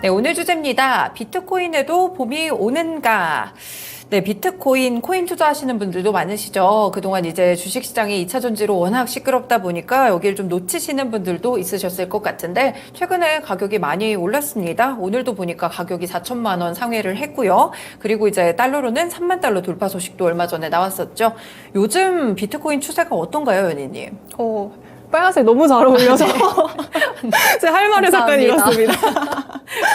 네, 오늘 주제입니다. 비트코인에도 봄이 오는가? 네, 비트코인, 코인 투자하시는 분들도 많으시죠. 그동안 이제 주식시장이 2차 전지로 워낙 시끄럽다 보니까 여기를 좀 놓치시는 분들도 있으셨을 것 같은데 최근에 가격이 많이 올랐습니다. 오늘도 보니까 가격이 4천만 원 상회를 했고요. 그리고 이제 달러로는 3만 달러 돌파 소식도 얼마 전에 나왔었죠. 요즘 비트코인 추세가 어떤가요, 연희님? 빨간색 너무 잘 어울려서 제 할 말을 잠깐 잃었습니다.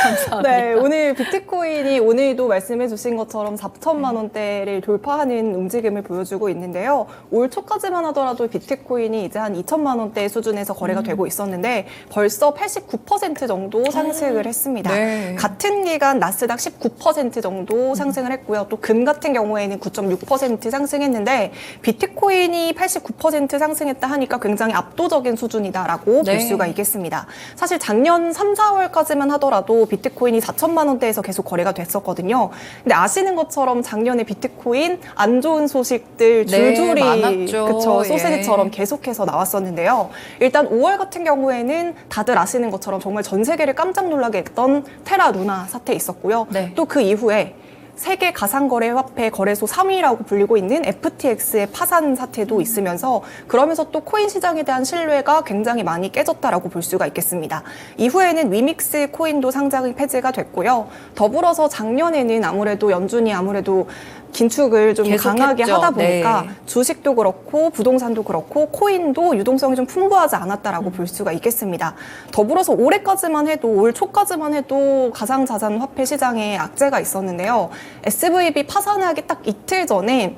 감사합니다. 네, 오늘 비트코인이 오늘도 말씀해 주신 것처럼 4천만 원대를 돌파하는 움직임을 보여주고 있는데요. 올 초까지만 하더라도 비트코인이 이제 한 2천만 원대 수준에서 거래가 되고 있었는데 벌써 89% 정도 상승을 했습니다. 네. 같은 기간 나스닥 19% 정도 상승을 했고요. 또 금 같은 경우에는 9.6% 상승했는데 비트코인이 89% 상승했다 하니까 굉장히 압도적인 수준이다라고 볼 수가 있겠습니다. 사실 작년 3, 4월까지만 하더라도 비트코인이 4천만 원대에서 계속 거래가 됐었거든요. 근데 아시는 것처럼 작년에 비트코인 안 좋은 소식들 줄줄이 그쵸, 소세지처럼 계속해서 나왔었는데요. 일단 5월 같은 경우에는 다들 아시는 것처럼 정말 전 세계를 깜짝 놀라게 했던 테라 루나 사태 있었고요. 또 그 이후에 세계 가상거래 화폐 거래소 3위라고 불리고 있는 FTX의 파산 사태도 있으면서 그러면서 또 코인 시장에 대한 신뢰가 굉장히 많이 깨졌다라고 볼 수가 있겠습니다. 이후에는 위믹스 코인도 상장이 폐지가 됐고요. 더불어서 작년에는 아무래도 연준이 긴축을 좀 강하게 하다 보니까 주식도 그렇고 부동산도 그렇고 코인도 유동성이 좀 풍부하지 않았다라고 볼 수가 있겠습니다. 더불어서 올해까지만 해도 올 초까지만 해도 가상자산 화폐 시장에 악재가 있었는데요. SVB 파산하기 딱 이틀 전에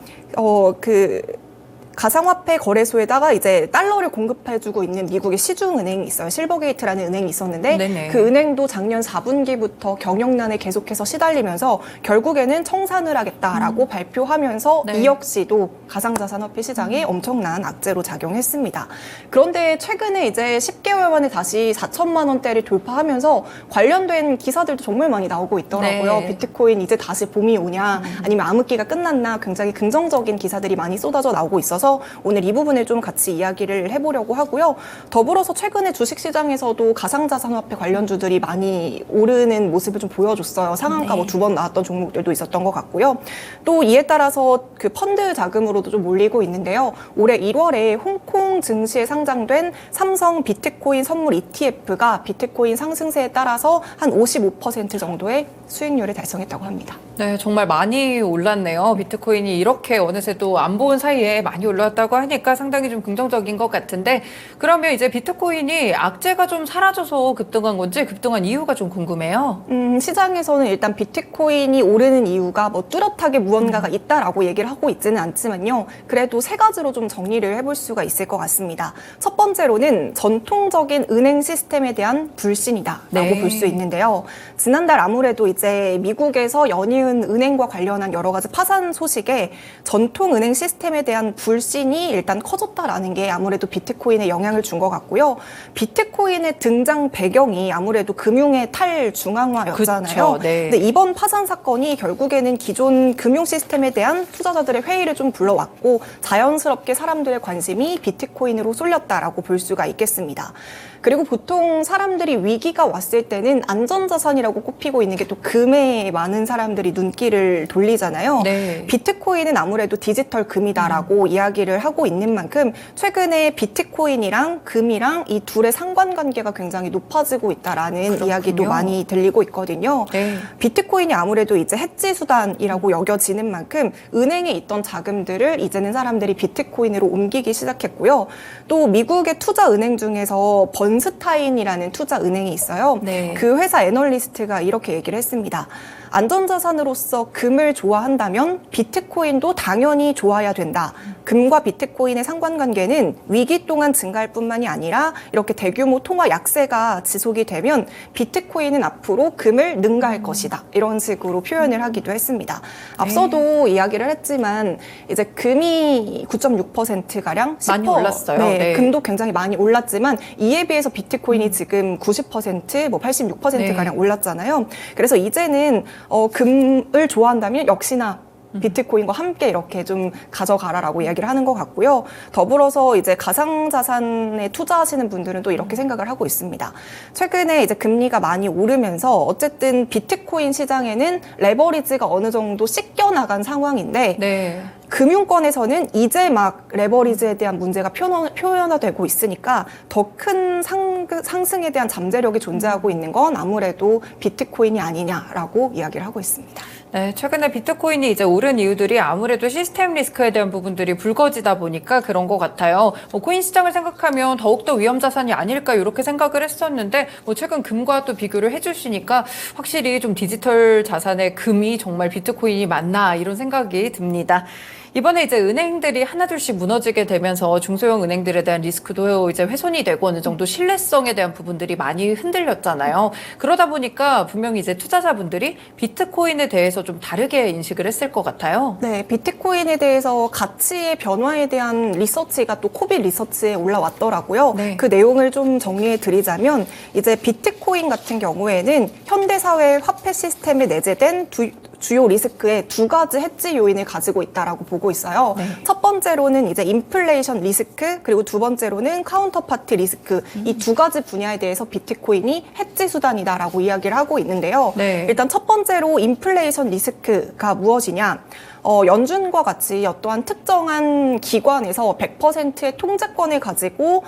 가상화폐 거래소에다가 이제 달러를 공급해주고 있는 미국의 시중은행이 있어요. 실버게이트라는 은행이 있었는데 그 은행도 작년 4분기부터 경영난에 계속해서 시달리면서 결국에는 청산을 하겠다라고 발표하면서 이 역시도 가상자산화폐 시장에 엄청난 악재로 작용했습니다. 그런데 최근에 이제 10개월 만에 다시 4천만 원대를 돌파하면서 관련된 기사들도 정말 많이 나오고 있더라고요. 비트코인 이제 다시 봄이 오냐 아니면 암흑기가 끝났나 굉장히 긍정적인 기사들이 많이 쏟아져 나오고 있어서 오늘 이 부분을 좀 같이 이야기를 해보려고 하고요. 더불어서 최근에 주식시장에서도 가상자산화폐 관련주들이 많이 오르는 모습을 좀 보여줬어요. 상한가 2번 나왔던 종목들도 있었던 것 같고요. 또 이에 따라서 그 펀드 자금으로도 좀 몰리고 있는데요. 올해 1월에 홍콩 증시에 상장된 삼성 비트코인 선물 ETF가 비트코인 상승세에 따라서 한 55% 정도의 수익률을 달성했다고 합니다. 네, 정말 많이 올랐네요. 비트코인이 이렇게 어느새 또 안 본 사이에 많이 올랐다고 하니까 상당히 좀 긍정적인 것 같은데 그러면 이제 비트코인이 악재가 좀 사라져서 급등한 건지 급등한 이유가 좀 궁금해요. 시장에서는 일단 비트코인이 오르는 이유가 뭐 뚜렷하게 무언가가 있다라고 얘기를 하고 있지는 않지만요. 그래도 세 가지로 좀 정리를 해볼 수가 있을 것 같습니다. 첫 번째로는 전통적인 은행 시스템에 대한 불신이다라고 볼 수 있는데요. 지난달 아무래도 이제 미국에서 연이은 은행과 관련한 여러 가지 파산 소식에 전통 은행 시스템에 대한 불신이 일단 커졌다라는 게 아무래도 비트코인에 영향을 준 것 같고요. 비트코인의 등장 배경이 아무래도 금융의 탈중앙화였잖아요. 근데 이번 파산 사건이 결국에는 기존 금융 시스템에 대한 투자자들의 회의를 좀 불러왔고 자연스럽게 사람들의 관심이 비트코인으로 쏠렸다라고 볼 수가 있겠습니다. 그리고 보통 사람들이 위기가 왔을 때는 안전자산이라고 꼽히고 있는 게 또 금에 많은 사람들이 눈길을 돌리잖아요. 비트코인은 아무래도 디지털 금이다라고 이야기를 하고 있는 만큼 최근에 비트코인이랑 금이랑 이 둘의 상관관계가 굉장히 높아지고 있다라는 이야기도 많이 들리고 있거든요. 비트코인이 아무래도 이제 해지 수단이라고 여겨지는 만큼 은행에 있던 자금들을 이제는 사람들이 비트코인으로 옮기기 시작했고요. 또 미국의 투자 은행 중에서 번스타인이라는 투자 은행이 있어요. 그 회사 애널리스트가 이렇게 얘기를 했습니다. 안전자산으로서 금을 좋아한다면 비트코인도 당연히 좋아야 된다. 금과 비트코인의 상관관계는 위기 동안 증가할 뿐만이 아니라 이렇게 대규모 통화 약세가 지속이 되면 비트코인은 앞으로 금을 능가할 것이다. 이런 식으로 표현을 하기도 했습니다. 앞서도 이야기를 했지만 이제 금이 9.6%가량 많이 올랐어요. 금도 굉장히 많이 올랐지만 이에 비해서 비트코인이 지금 90%, 뭐 86%가량 올랐잖아요. 그래서 이제는 금을 좋아한다면 역시나 비트코인과 함께 이렇게 좀 가져가라라고 이야기를 하는 것 같고요. 더불어서 이제 가상자산에 투자하시는 분들은 또 이렇게 생각을 하고 있습니다. 최근에 이제 금리가 많이 오르면서 어쨌든 비트코인 시장에는 레버리지가 어느 정도 씻겨 나간 상황인데 네. 금융권에서는 이제 막 레버리지에 대한 문제가 표현화되고 있으니까 더 큰 상승에 대한 잠재력이 존재하고 있는 건 아무래도 비트코인이 아니냐라고 이야기를 하고 있습니다. 네, 최근에 비트코인이 이제 오른 이유들이 아무래도 시스템 리스크에 대한 부분들이 불거지다 보니까 그런 것 같아요. 코인 시장을 생각하면 더욱더 위험 자산이 아닐까 이렇게 생각을 했었는데 최근 금과 또 비교를 해주시니까 확실히 좀 디지털 자산의 금이 정말 비트코인이 맞나 이런 생각이 듭니다. 이번에 이제 은행들이 하나둘씩 무너지게 되면서 중소형 은행들에 대한 리스크도 이제 훼손이 되고 어느 정도 신뢰성에 대한 부분들이 많이 흔들렸잖아요. 그러다 보니까 분명히 이제 투자자분들이 비트코인에 대해서 좀 다르게 인식을 했을 것 같아요. 네, 비트코인에 대해서 가치의 변화에 대한 리서치가 또 코빗 리서치에 올라왔더라고요. 네. 그 내용을 좀 정리해 드리자면 이제 비트코인 같은 경우에는 현대사회의 화폐 시스템에 내재된 주요 리스크의 두 가지 해지 요인을 가지고 있다라고 보고 있어요. 네. 첫 번째로는 이제 인플레이션 리스크, 그리고 두 번째로는 카운터파티 리스크, 이 두 가지 분야에 대해서 비트코인이 해지 수단이다라고 이야기를 하고 있는데요. 네. 일단 첫 번째로 인플레이션 리스크가 무엇이냐? 연준과 같이 어떠한 특정한 기관에서 100%의 통제권을 가지고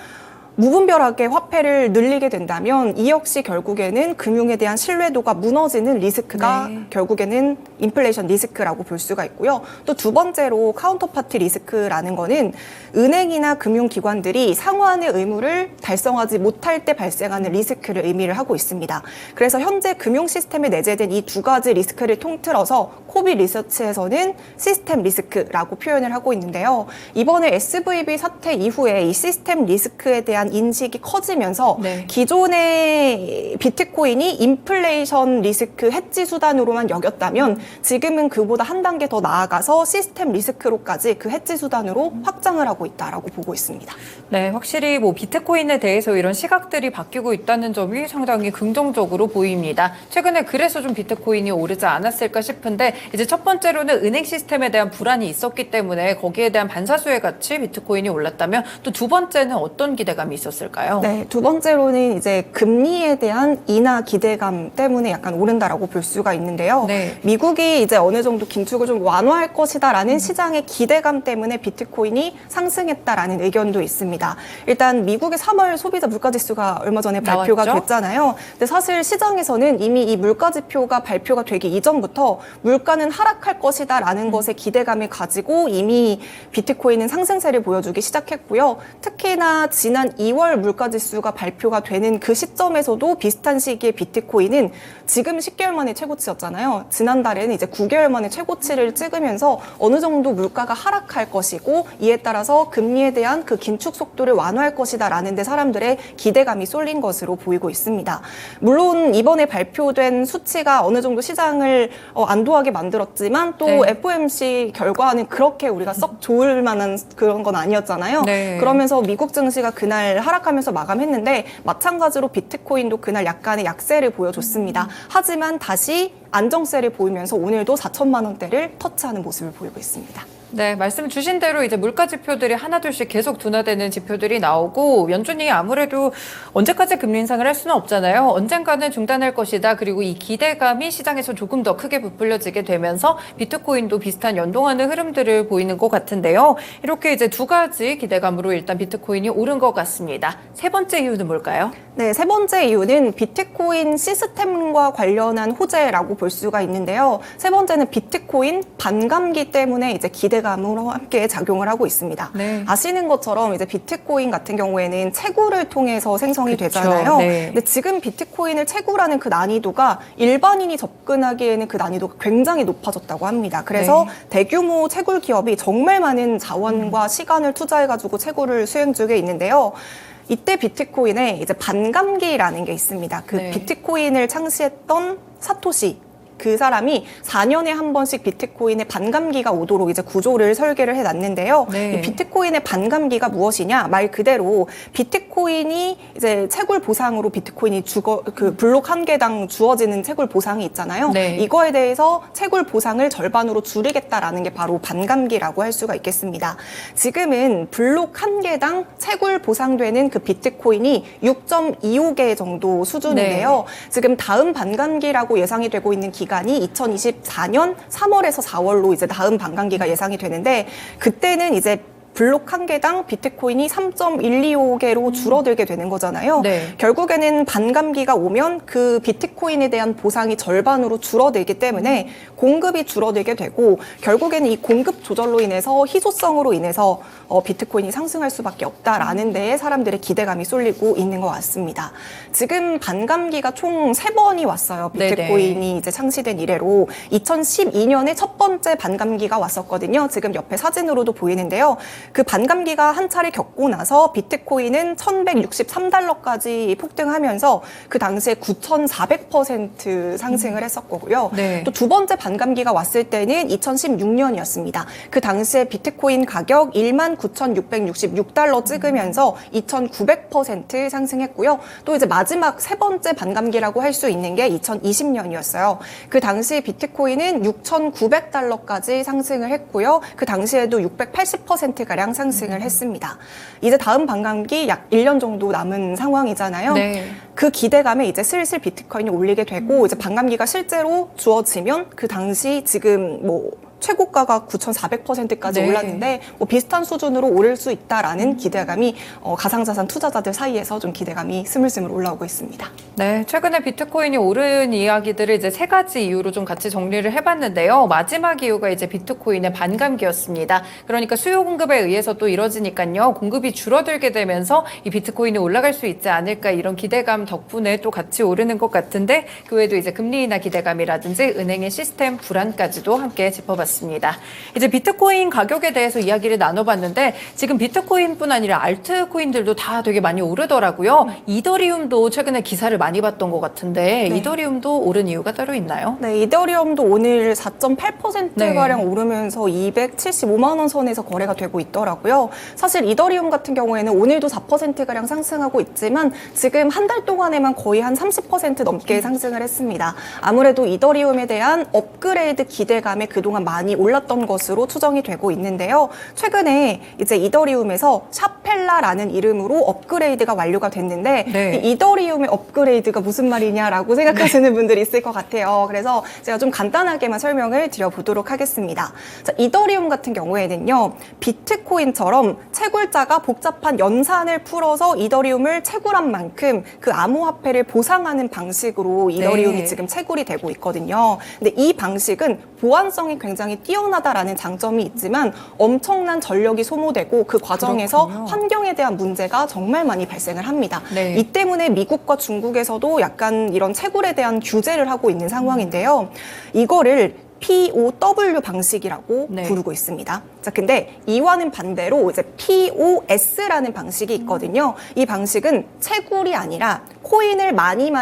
무분별하게 화폐를 늘리게 된다면 이 역시 결국에는 금융에 대한 신뢰도가 무너지는 리스크가 네. 결국에는 인플레이션 리스크라고 볼 수가 있고요. 또 두 번째로 카운터파티 리스크라는 거는 은행이나 금융기관들이 상환의 의무를 달성하지 못할 때 발생하는 리스크를 의미를 하고 있습니다. 그래서 현재 금융 시스템에 내재된 이 두 가지 리스크를 통틀어서 코빗 리서치에서는 시스템 리스크라고 표현을 하고 있는데요. 이번에 SVB 사태 이후에 이 시스템 리스크에 대한 인식이 커지면서 네. 기존의 비트코인이 인플레이션 리스크 해지 수단으로만 여겼다면 지금은 그보다 한 단계 더 나아가서 시스템 리스크로까지 그 해지 수단으로 확장을 하고 있다라고 보고 있습니다. 네, 확실히 비트코인에 대해서 이런 시각들이 바뀌고 있다는 점이 상당히 긍정적으로 보입니다. 최근에 그래서 좀 비트코인이 오르지 않았을까 싶은데 이제 첫 번째로는 은행 시스템에 대한 불안이 있었기 때문에 거기에 대한 반사수에 같이 비트코인이 올랐다면 또 두 번째는 어떤 기대감이 있었을까요? 네, 두 번째로는 이제 금리에 대한 인하 기대감 때문에 약간 오른다라고 볼 수가 있는데요. 네. 미국이 이제 어느 정도 긴축을 좀 완화할 것이다라는 시장의 기대감 때문에 비트코인이 상승했다라는 의견도 있습니다. 일단 미국의 3월 소비자 물가지수가 얼마 전에 발표가 나왔죠? 됐잖아요. 근데 사실 시장에서는 이미 이 물가지표가 발표가 되기 이전부터 물가는 하락할 것이다라는 것에 기대감을 가지고 이미 비트코인은 상승세를 보여주기 시작했고요. 특히나 지난 2월 물가지수가 발표가 되는 그 시점에서도 비슷한 시기에 비트코인은 지금 10개월 만에 최고치였잖아요. 지난달에는 이제 9개월 만에 최고치를 찍으면서 어느 정도 물가가 하락할 것이고 이에 따라서 금리에 대한 그 긴축 속도를 완화할 것이다라는 데 사람들의 기대감이 쏠린 것으로 보이고 있습니다. 물론 이번에 발표된 수치가 어느 정도 시장을 안도하게 만들었지만 또 네. FOMC 결과는 그렇게 우리가 썩 좋을 만한 그런 건 아니었잖아요. 네. 그러면서 미국 증시가 그날 하락하면서 마감했는데 마찬가지로 비트코인도 그날 약간의 약세를 보여줬습니다. 하지만 다시 안정세를 보이면서 오늘도 4천만 원대를 터치하는 모습을 보이고 있습니다. 네, 말씀 주신 대로 이제 물가 지표들이 하나둘씩 계속 둔화되는 지표들이 나오고 연준이 아무래도 언제까지 금리 인상을 할 수는 없잖아요. 언젠가는 중단할 것이다. 그리고 이 기대감이 시장에서 조금 더 크게 부풀려지게 되면서 비트코인도 비슷한 연동하는 흐름들을 보이는 것 같은데요. 이렇게 이제 두 가지 기대감으로 일단 비트코인이 오른 것 같습니다. 세 번째 이유는 뭘까요? 네, 세 번째 이유는 비트코인 시스템과 관련한 호재라고 볼 수가 있는데요. 세 번째는 비트코인 반감기 때문에 이제 기대감으로 함께 작용을 하고 있습니다. 네. 아시는 것처럼 이제 비트코인 같은 경우에는 채굴을 통해서 생성이 그쵸, 되잖아요. 네. 근데 지금 비트코인을 채굴하는 그 난이도가 일반인이 접근하기에는 그 난이도가 굉장히 높아졌다고 합니다. 그래서 네. 대규모 채굴 기업이 정말 많은 자원과 시간을 투자해가지고 채굴을 수행 중에 있는데요. 이때 비트코인에 이제 반감기라는 게 있습니다. 그 네. 비트코인을 창시했던 사토시 그 사람이 4년에 한 번씩 비트코인의 반감기가 오도록 이제 구조를 설계를 해놨는데요. 네. 이 비트코인의 반감기가 무엇이냐? 말 그대로 비트코인이 이제 채굴 보상으로 비트코인이 그 블록 한 개당 주어지는 채굴 보상이 있잖아요. 네. 이거에 대해서 채굴 보상을 절반으로 줄이겠다라는 게 바로 반감기라고 할 수가 있겠습니다. 지금은 블록 한 개당 채굴 보상되는 그 비트코인이 6.25개 정도 수준인데요. 네. 지금 다음 반감기라고 예상이 되고 있는 기간이 2024년 3월에서 4월로 이제 다음 반감기가 예상이 되는데 그때는 이제 블록 한 개당 비트코인이 3.125개로 줄어들게 되는 거잖아요. 네. 결국에는 반감기가 오면 그 비트코인에 대한 보상이 절반으로 줄어들기 때문에 공급이 줄어들게 되고 결국에는 이 공급 조절로 인해서 희소성으로 인해서 비트코인이 상승할 수밖에 없다라는 데에 사람들의 기대감이 쏠리고 있는 것 같습니다. 지금 반감기가 총 3번이 왔어요. 비트코인이 네네. 이제 창시된 이래로 2012년에 첫 번째 반감기가 왔었거든요. 지금 옆에 사진으로도 보이는데요. 그 반감기가 한 차례 겪고 나서 비트코인은 1163달러까지 폭등하면서 그 당시에 9,400% 상승을 했었고요. 네. 또 두 번째 반감기가 왔을 때는 2016년이었습니다. 그 당시에 비트코인 가격 19,666달러 찍으면서 2,900% 상승했고요. 또 이제 마지막 세 번째 반감기라고 할 수 있는 게 2020년이었어요. 그 당시 비트코인은 6,900달러까지 상승을 했고요. 그 당시에도 680%가량 상승을 했습니다. 이제 다음 반감기 약 1년 정도 남은 상황이잖아요. 네. 그 기대감에 이제 슬슬 비트코인이 올리게 되고 이제 반감기가 실제로 주어지면 그 당시 지금 뭐 최고가가 9,400%까지 네. 올랐는데 뭐 비슷한 수준으로 오를 수 있다라는 기대감이 가상자산 투자자들 사이에서 좀 기대감이 스물스물 올라오고 있습니다. 네, 최근에 비트코인이 오른 이야기들을 이제 세 가지 이유로 좀 같이 정리를 해봤는데요. 마지막 이유가 이제 비트코인의 반감기였습니다. 그러니까 수요 공급에 의해서 또 이뤄지니까요. 공급이 줄어들게 되면서 이 비트코인이 올라갈 수 있지 않을까 이런 기대감 덕분에 또 같이 오르는 것 같은데 그 외에도 이제 금리 인하 기대감이라든지 은행의 시스템 불안까지도 함께 짚어봤습니다. 이제 비트코인 가격에 대해서 이야기를 나눠봤는데 지금 비트코인뿐 아니라 알트코인들도 다 되게 많이 오르더라고요. 이더리움도 최근에 기사를 많이 봤던 것 같은데 네. 이더리움도 오른 이유가 따로 있나요? 네, 이더리움도 오늘 4.8%가량 네. 오르면서 275만 원 선에서 거래가 되고 있더라고요. 사실 이더리움 같은 경우에는 오늘도 4%가량 상승하고 있지만 지금 한 달 동안에만 거의 한 30% 넘게 상승을 했습니다. 아무래도 이더리움에 대한 업그레이드 기대감에 그동안 많이 올랐던 것으로 추정이 되고 있는데요. 최근에 이제 이더리움에서 샤펠라라는 이름으로 업그레이드가 완료가 됐는데 네. 이 이더리움의 업그레이드가 무슨 말이냐라고 생각하시는 분들이 있을 것 같아요. 그래서 제가 좀 간단하게만 설명을 드려보도록 하겠습니다. 자, 이더리움 같은 경우에는요. 비트코인처럼 채굴자가 복잡한 연산을 풀어서 이더리움을 채굴한 만큼 그 암호화폐를 보상하는 방식으로 이더리움이 네. 지금 채굴이 되고 있거든요. 근데 이 방식은 보안성이 굉장히 뛰어나다라는 장점이 있지만 엄청난 전력이 소모되고 그 과정에서 그렇군요. 환경에 대한 문제가 정말 많이 발생을 합니다. 네. 이 때문에 미국과 중국에서도 약간 이런 채굴에 대한 규제를 하고 있는 상황인데요. 이거를 POW 방식이라고 네. 부르고 있습니다. 자, 근데 이와는 반대로 이제 POS라는 방식이 있거든요. 이 방식은 채굴이 아니라 코인을 많이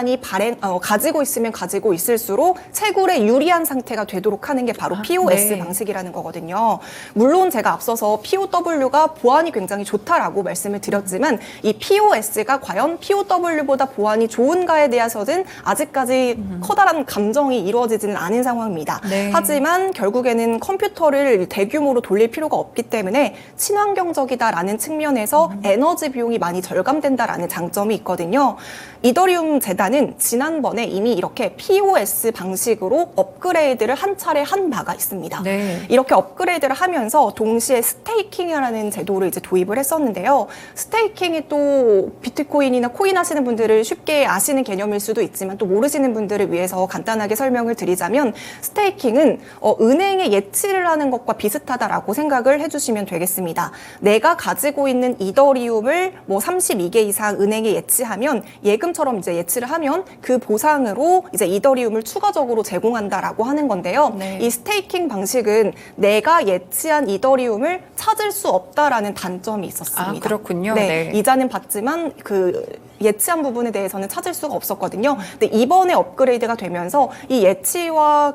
가지고 있으면 가지고 있을수록 채굴에 유리한 상태가 되도록 하는 게 바로 POS 네. 방식이라는 거거든요. 물론 제가 앞서서 POW가 보안이 굉장히 좋다라고 말씀을 드렸지만 이 POS가 과연 POW보다 보안이 좋은가에 대해서는 아직까지 커다란 감정이 이루어지지는 않은 상황입니다. 네. 하지만 결국에는 컴퓨터를 대규모로 돌릴 필요가 없기 때문에 친환경적이다라는 측면에서 에너지 비용이 많이 절감된다라는 장점이 있거든요. 이더리움 재단은 지난번에 이미 이렇게 POS 방식으로 업그레이드를 한 차례 한 바가 있습니다. 네. 이렇게 업그레이드를 하면서 동시에 스테이킹이라는 제도를 이제 도입을 했었는데요. 스테이킹이 또 비트코인이나 코인 하시는 분들을 쉽게 아시는 개념일 수도 있지만 또 모르시는 분들을 위해서 간단하게 설명을 드리자면 스테이킹은 은행에 예치를 하는 것과 비슷하다라고 생각을 해주시면 되겠습니다. 내가 가지고 있는 이더리움을 뭐 32개 이상 은행에 예치하면 예금처럼 이제 예치를 하면 그 보상으로 이제 이더리움을 추가적으로 제공한다라고 하는 건데요. 네. 이 스테이킹 방식은 내가 예치한 이더리움을 찾을 수 없다라는 단점이 있었습니다. 아, 그렇군요. 네, 네. 이자는 받지만 그 예치한 부분에 대해서는 찾을 수가 없었거든요. 근데 이번에 업그레이드가 되면서 이 예치와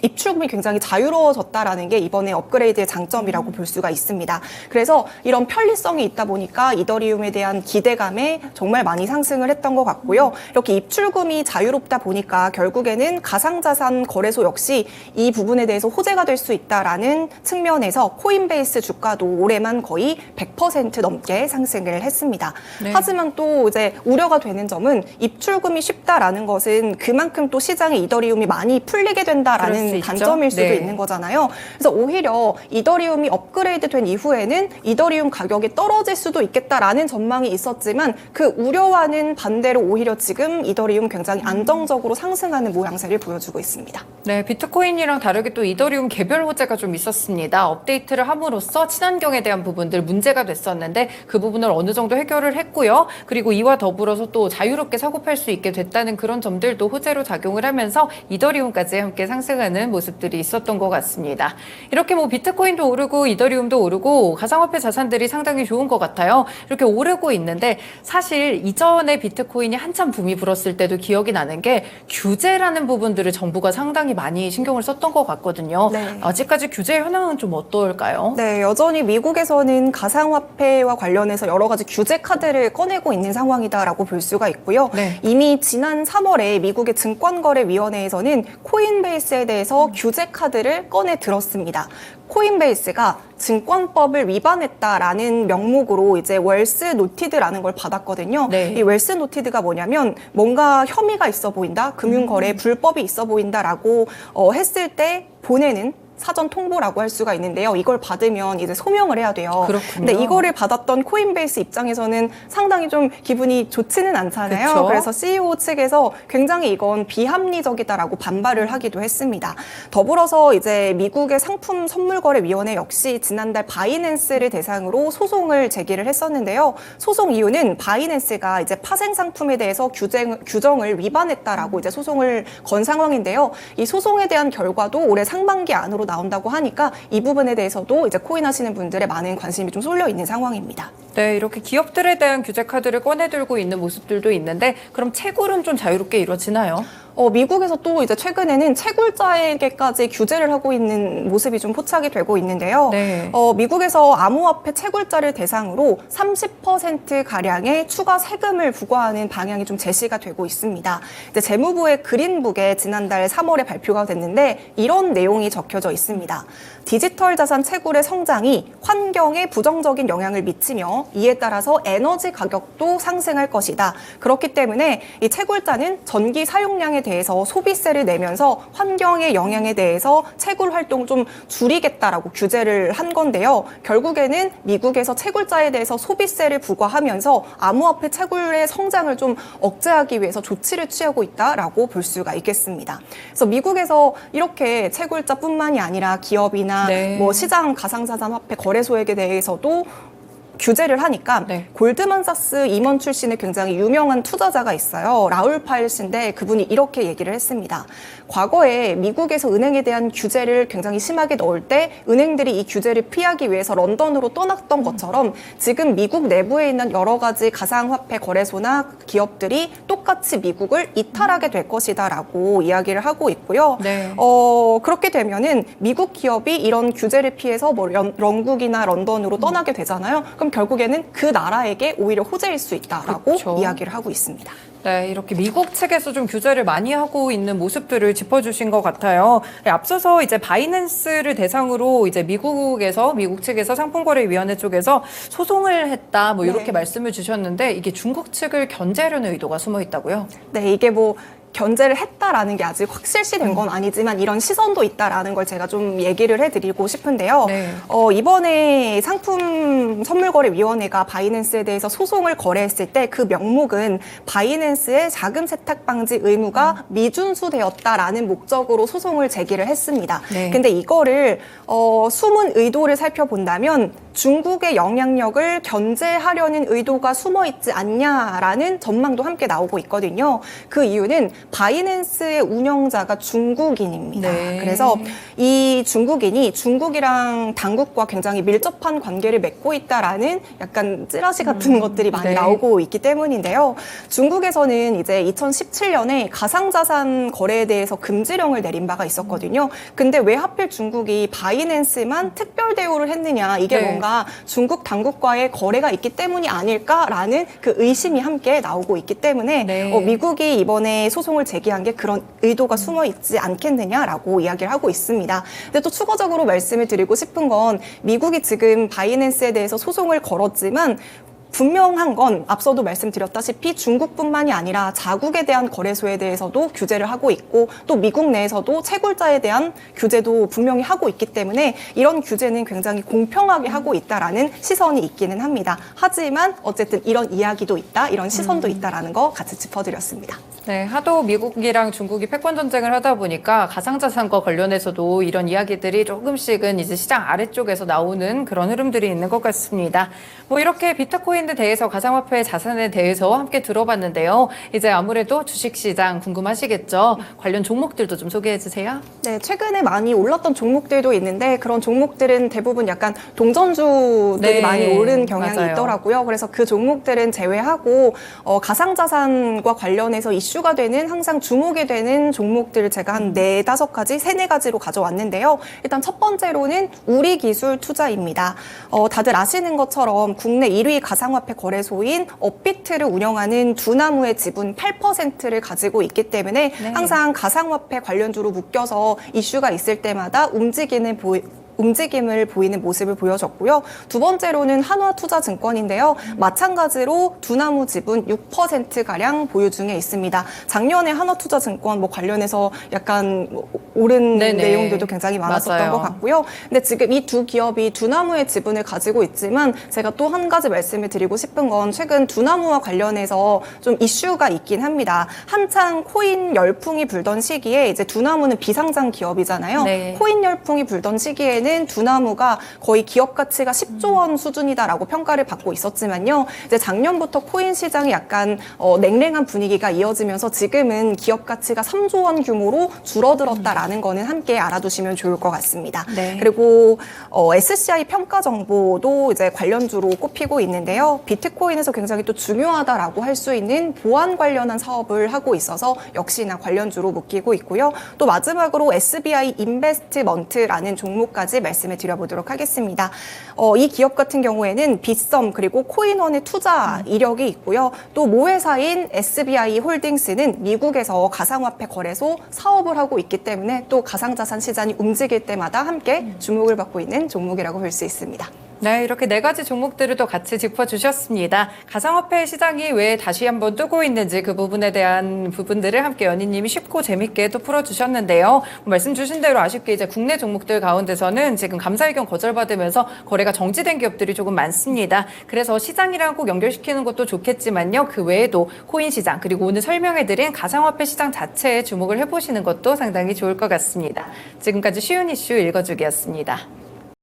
입출금이 굉장히 자유로워졌다라는 게 이번에 업그레이드의 장점이라고 볼 수가 있습니다. 그래서 이런 편리성이 있다 보니까 이더리움에 대한 기대감에 정말 많이 상승을 했던 것 같고요. 이렇게 입출금이 자유롭다 보니까 결국에는 가상자산 거래소 역시 이 부분에 대해서 호재가 될 수 있다라는 측면에서 코인베이스 주가도 올해만 거의 100% 넘게 상승을 했습니다. 네. 하지만 또 이제 우려가 되는 점은 입출금이 쉽다라는 것은 그만큼 또 시장에 이더리움이 많이 풀리게 된다라는 단점일 수도 네. 있는 거잖아요. 그래서 오히려 이더리움이 업그레이드 된 이후에는 이더리움 가격이 떨어질 수도 있겠다라는 전망이 있었지만 그 우려와는 반대로 오히려 지금 이더리움 굉장히 안정적으로 상승하는 모양새를 보여주고 있습니다. 네, 비트코인이랑 다르게 또 이더리움 개별 호재가 좀 있었습니다. 업데이트를 함으로써 친환경에 대한 부분들 문제가 됐었는데 그 부분을 어느 정도 해결을 했고요. 그리고 이와 더불어서 또 자유롭게 사고 팔 수 있게 됐다는 그런 점들도 호재로 작용을 하면서 이더리움까지 함께 상승하는 모습들이 있었던 것 같습니다. 이렇게 뭐 비트코인도 오르고 이더리움도 오르고 가상화폐 자산들이 상당히 좋은 것 같아요. 이렇게 오르고 있는데 사실 이전에 비트코인이 한참 붐이 불었을 때도 기억이 나는 게 규제라는 부분들을 정부가 상당히 많이 신경을 썼던 것 같거든요. 네. 아직까지 규제 현황은 좀 어떨까요? 네, 여전히 미국에서는 가상화폐와 관련해서 여러 가지 규제 카드를 꺼내고 있는 상황이다라고 볼 수가 있고요. 네. 이미 지난 3월에 미국의 증권거래위원회에서는 코인베이스에 대해서 규제 카드를 꺼내 들었습니다. 코인베이스가 증권법을 위반했다라는 명목으로 이제 웰스 노티드라는 걸 받았거든요. 네. 이 웰스 노티드가 뭐냐면 뭔가 혐의가 있어 보인다, 금융거래 불법이 있어 보인다라고 했을 때 보내는 사전 통보라고 할 수가 있는데요. 이걸 받으면 이제 소명을 해야 돼요. 그렇군요. 근데 이거를 받았던 코인베이스 입장에서는 상당히 좀 기분이 좋지는 않잖아요. 그쵸? 그래서 CEO 측에서 굉장히 이건 비합리적이다라고 반발을 하기도 했습니다. 더불어서 이제 미국의 상품 선물거래위원회 역시 지난달 바이낸스를 대상으로 소송을 제기를 했었는데요. 소송 이유는 바이낸스가 이제 파생 상품에 대해서 규정을 위반했다라고 이제 소송을 건 상황인데요. 이 소송에 대한 결과도 올해 상반기 안으로 나온다고 하니까 이 부분에 대해서도 이제 코인 하시는 분들의 많은 관심이 좀 쏠려 있는 상황입니다. 네, 이렇게 기업들에 대한 규제 카드를 꺼내들고 있는 모습들도 있는데 그럼 채굴은 좀 자유롭게 이루어지나요? 미국에서 또 이제 최근에는 채굴자에게까지 규제를 하고 있는 모습이 좀 포착이 되고 있는데요. 네. 미국에서 암호화폐 채굴자를 대상으로 30%가량의 추가 세금을 부과하는 방향이 좀 제시가 되고 있습니다. 이제 재무부의 그린북에 지난달 3월에 발표가 됐는데 이런 내용이 적혀져 있습니다. 디지털 자산 채굴의 성장이 환경에 부정적인 영향을 미치며 이에 따라서 에너지 가격도 상승할 것이다. 그렇기 때문에 이 채굴자는 전기 사용량에 대해서 소비세를 내면서 환경의 영향에 대해서 채굴 활동을 좀 줄이겠다라고 규제를 한 건데요. 결국에는 미국에서 채굴자에 대해서 소비세를 부과하면서 암호화폐 채굴의 성장을 좀 억제하기 위해서 조치를 취하고 있다라고 볼 수가 있겠습니다. 그래서 미국에서 이렇게 채굴자뿐만이 아니라 기업이나 네. 뭐 시장 가상자산화폐 거래소에게 대해서도 규제를 하니까 네. 골드만삭스 임원 출신의 굉장히 유명한 투자자가 있어요. 라울 파일 씨인데 그분이 이렇게 얘기를 했습니다. 과거에 미국에서 은행에 대한 규제를 굉장히 심하게 넣을 때 은행들이 이 규제를 피하기 위해서 런던으로 떠났던 것처럼 지금 미국 내부에 있는 여러 가지 가상화폐 거래소나 기업들이 똑같이 미국을 이탈하게 될 것이다라고 이야기를 하고 있고요. 네. 그렇게 되면은 미국 기업이 이런 규제를 피해서 뭐 영국이나 런던으로 떠나게 되잖아요. 그럼 결국에는 그 나라에게 오히려 호재일 수 있다라고 그렇죠. 이야기를 하고 있습니다. 네, 이렇게 미국 측에서 좀 규제를 많이 하고 있는 모습들을 짚어주신 것 같아요. 네, 앞서서 이제 바이낸스를 대상으로 이제 미국 측에서 상품거래위원회 쪽에서 소송을 했다, 뭐 이렇게 네. 말씀을 주셨는데 이게 중국 측을 견제하려는 의도가 숨어 있다고요? 네, 이게 뭐 견제를 했다라는 게 아직 확실시된 건 아니지만 이런 시선도 있다라는 걸 제가 좀 얘기를 해드리고 싶은데요. 네. 이번에 상품 선물거래위원회가 바이낸스에 대해서 소송을 거래했을 때 그 명목은 바이낸스의 자금 세탁 방지 의무가 미준수되었다라는 목적으로 소송을 제기를 했습니다. 네. 근데 이거를 숨은 의도를 살펴본다면 중국의 영향력을 견제하려는 의도가 숨어 있지 않냐라는 전망도 함께 나오고 있거든요. 그 이유는 바이낸스의 운영자가 중국인입니다. 네. 그래서 이 중국인이 중국이랑 당국과 굉장히 밀접한 관계를 맺고 있다라는 약간 찌라시 같은 것들이 많이 네. 나오고 있기 때문인데요. 중국에서는 이제 2017년에 가상자산 거래에 대해서 금지령을 내린 바가 있었거든요. 근데 왜 하필 중국이 바이낸스만 특별 대우를 했느냐, 이게 네. 뭔가 중국 당국과의 거래가 있기 때문이 아닐까라는 그 의심이 함께 나오고 있기 때문에 네. 미국이 이번에 소송을 제기한 게 그런 의도가 숨어 있지 않겠느냐라고 이야기를 하고 있습니다. 근데 또 추가적으로 말씀을 드리고 싶은 건 미국이 지금 바이낸스에 대해서 소송을 걸었지만 분명한 건 앞서도 말씀드렸다시피 중국뿐만이 아니라 자국에 대한 거래소에 대해서도 규제를 하고 있고 또 미국 내에서도 채굴자에 대한 규제도 분명히 하고 있기 때문에 이런 규제는 굉장히 공평하게 하고 있다라는 시선이 있기는 합니다. 하지만 어쨌든 이런 이야기도 있다, 이런 시선도 있다라는 거 같이 짚어드렸습니다. 네, 하도 미국이랑 중국이 패권 전쟁을 하다 보니까 가상자산과 관련해서도 이런 이야기들이 조금씩은 이제 시장 아래쪽에서 나오는 그런 흐름들이 있는 것 같습니다. 뭐 이렇게 비트코인에 대해서 가상화폐 자산에 대해서 함께 들어봤는데요. 이제 아무래도 주식시장 궁금하시겠죠? 관련 종목들도 좀 소개해 주세요. 네, 최근에 많이 올랐던 종목들도 있는데 그런 종목들은 대부분 약간 동전주들이 네, 많이 오른 경향이 맞아요. 있더라고요. 그래서 그 종목들은 제외하고 가상자산과 관련해서 이슈가 되는 항상 주목이 되는 종목들을 제가 한 4-5가지, 3-4가지로 가져왔는데요. 일단 첫 번째로는 우리기술 투자입니다. 다들 아시는 것처럼 국내 1위 가상화폐 거래소인 업비트를 운영하는 두나무의 지분 8%를 가지고 있기 때문에 네. 항상 가상화폐 관련주로 묶여서 이슈가 있을 때마다 움직임을 보이는 모습을 보여줬고요. 두 번째로는 한화투자증권인데요. 마찬가지로 두나무 지분 6%가량 보유 중에 있습니다. 작년에 한화투자증권 관련해서 약간 오른 네네. 내용들도 굉장히 많았었던 맞아요. 것 같고요. 근데 지금 이 두 기업이 두나무의 지분을 가지고 있지만 제가 또 한 가지 말씀을 드리고 싶은 건 최근 두나무와 관련해서 좀 이슈가 있긴 합니다. 한창 코인 열풍이 불던 시기에 이제 두나무는 비상장 기업이잖아요. 네. 코인 열풍이 불던 시기에는 두나무가 거의 기업 가치가 10조 원 수준이다라고 평가를 받고 있었지만요. 이제 작년부터 코인 시장이 약간 냉랭한 분위기가 이어지면서 지금은 기업 가치가 3조 원 규모로 줄어들었다라는 거는 함께 알아두시면 좋을 것 같습니다. 네. 그리고 SCI 평가 정보도 이제 관련주로 꼽히고 있는데요. 비트코인에서 굉장히 또 중요하다라고 할 수 있는 보안 관련한 사업을 하고 있어서 역시나 관련주로 묶이고 있고요. 또 마지막으로 SBI 인베스트먼트라는 종목까지 말씀을 드려보도록 하겠습니다. 이 기업 같은 경우에는 빗썸 그리고 코인원의 투자 이력이 있고요. 또 모회사인 SBI 홀딩스는 미국에서 가상화폐 거래소 사업을 하고 있기 때문에 또 가상자산 시장이 움직일 때마다 함께 주목을 받고 있는 종목이라고 볼 수 있습니다. 네, 이렇게 4가지 종목들을 또 같이 짚어주셨습니다. 가상화폐 시장이 왜 다시 한번 뜨고 있는지 그 부분에 대한 부분들을 함께 연희님이 쉽고 재밌게 또 풀어주셨는데요. 말씀 주신 대로 아쉽게 이제 국내 종목들 가운데서는 지금 감사 의견 거절받으면서 거래가 정지된 기업들이 조금 많습니다. 그래서 시장이랑 꼭 연결시키는 것도 좋겠지만요. 그 외에도 코인 시장 그리고 오늘 설명해드린 가상화폐 시장 자체에 주목을 해보시는 것도 상당히 좋을 것 같습니다. 지금까지 쉬운 이슈 읽어주기였습니다.